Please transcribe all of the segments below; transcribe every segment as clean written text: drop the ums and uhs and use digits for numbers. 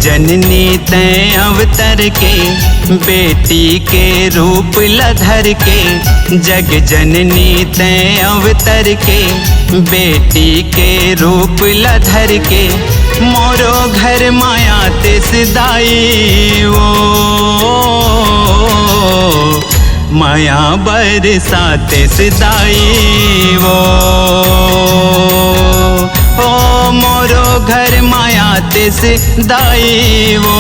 जननी तैं अवतर के, बेटी के रूप लधर के। जग जननी तैं अवतर के, बेटी के रूप लधर के। मोरो घर माया तिस दाई वो, माया बरसाते सिदाई वो। ओ मोरो घर माया तिस दाई वो,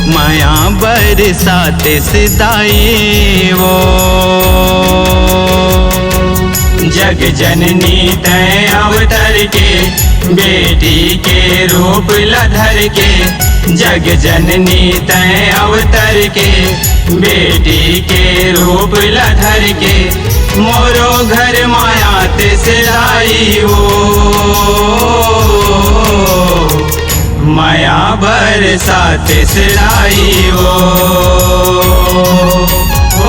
माया बरसाते सिदाई वो। जग जननी तैं अवतर के, बेटी के रूप लधर के। जग जननी तैं अवतर के, बेटी के रूप लधर के। मोरो घर माया तिस लाई वो, माया बरसाते सिलाई वो। ओ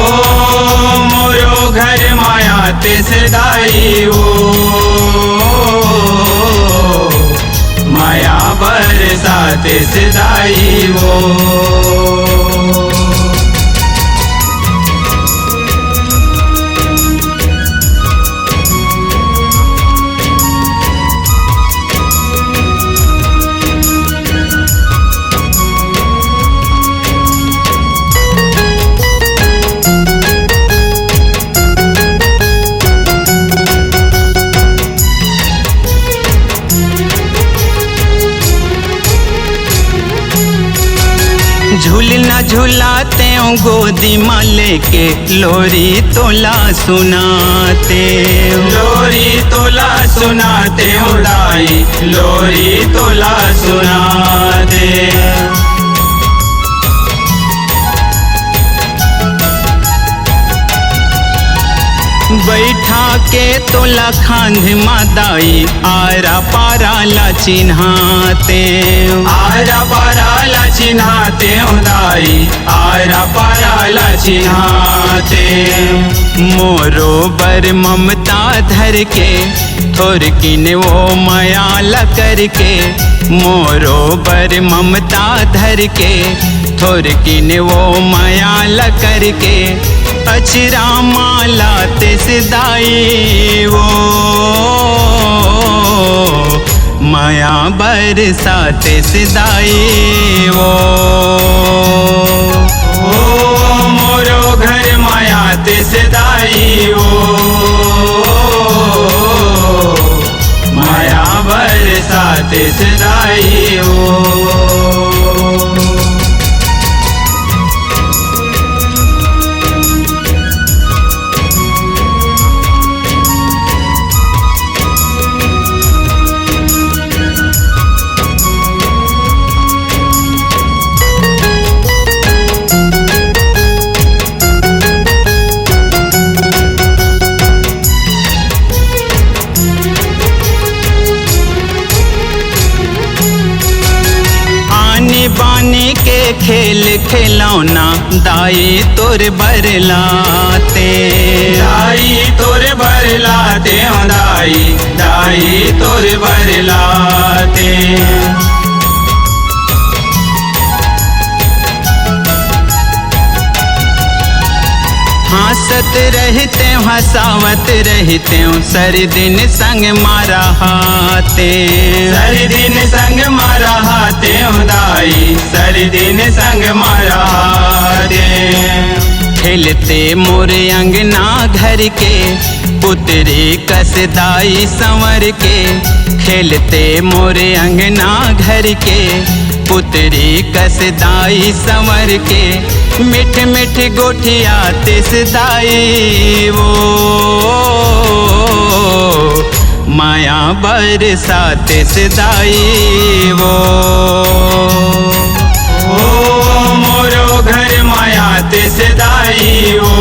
मोरो घर माया तिस लाई वो, माया बरसाते सिदाई वो। झूलना झूलाते हूँ गोदी माँ लेके, लोरी तोला सुनाते। लोरी तोला सुनाते हूँ दाई, लोरी तोला सुनाते। बैठा के तोला खांध मादाई, आरा पारा ला चिन्हाते। आरा पारा ला चिन्हाते दाई, आरा पारा ला चिन्हाते। मोरो बर ममता धर के, थोर किन वो माया ला करके। मोरो बर ममता धर के, थोर किन वो माया ला करके। अचरा माला तिस दाई वो, माया बरसाते सिदाई वो। ओ मोरो घर माया तिस दाई वो, माया बरसाते सिदाई वो। बानी के खेल खिलौना, दाई तोर बरलाते। दाई तोर बरलाते दाई, दाई तोर बरलाते। हंसत रहते हंसावत रहते, सर दिन संग मारा हाथे। सर दिन संग मारा हाथे दाई, सर दिन संग मारा हाथे। खेलते मोरे अंगना घर के, पुतरी कसदाई संवर के। खेलते मोरे अंगना घर के, पुतरी कसदाई संवर के। मिठ मिठ गोठिया तिस दाई वो, माया बरसाते सिदाई वो। ओ मोरो घर माया तिस दाई वो,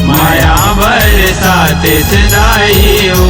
माया बरसाते सिदाई वो।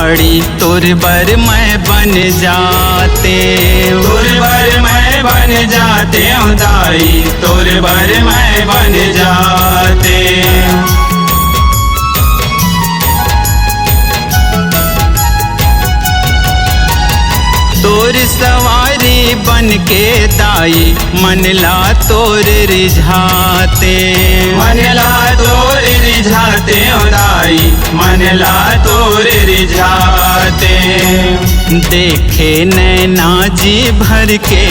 दाड़ी तोर बर मैं बन जाते। तोर बर मैं बन जाते हूँ दाई, तोर बर मैं बन जाते। तोर सवारी बन के दाई मनला तोर रिझाते। मनला तोर रिझाते हो दाई, मनला तोर रिझाते। देखे नैना जी भर के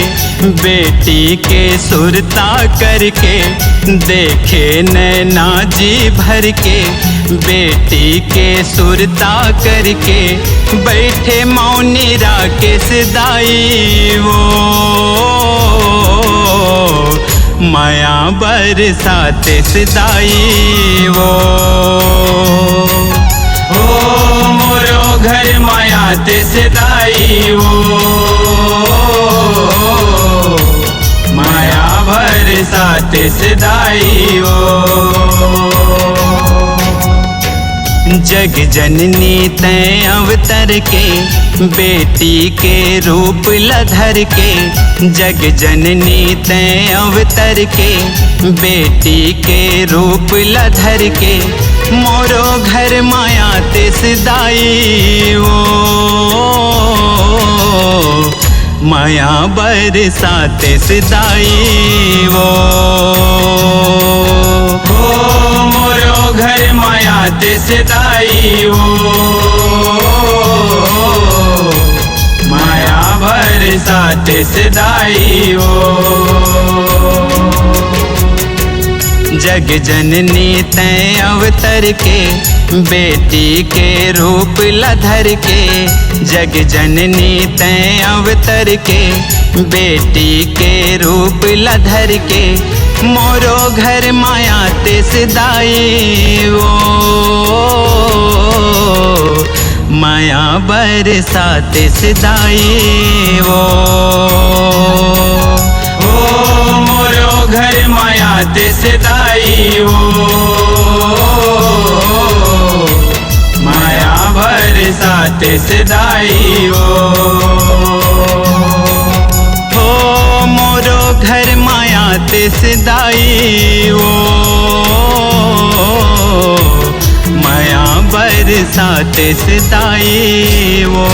बेटी के सुरता करके, देखे नैना जी भर के बेटी के सुरता करके, बैठे मौनी राकेश दाई वो माया बरसाते सदाई वो। ओ मोरो घर माया ते सदाई वो, माया बरसाते सदाई वो। जग जननी तैं अवतर के बेटी के रूप लधर के, जग जननी तैं अवतर के बेटी के रूप लधर के, मोरो घर माया ते सदाई वो माया बरसाते सदाई वो। मोरो घर माया ते सदाई वो, माया बरसाते सदाई वो। जग जननी तैं अवतर के बेटी के रूप लधर के, जग जननी तैं अवतर के बेटी के रूप लधर के, मोरो घर माया ते सदाई वो माया बरसाते सदाई वो। मोरो घर माया ते सदाई वो, माया बरसाते सदाई वो। मोरो घर माया ते सदाई वो माया बरसाते सदाई वो।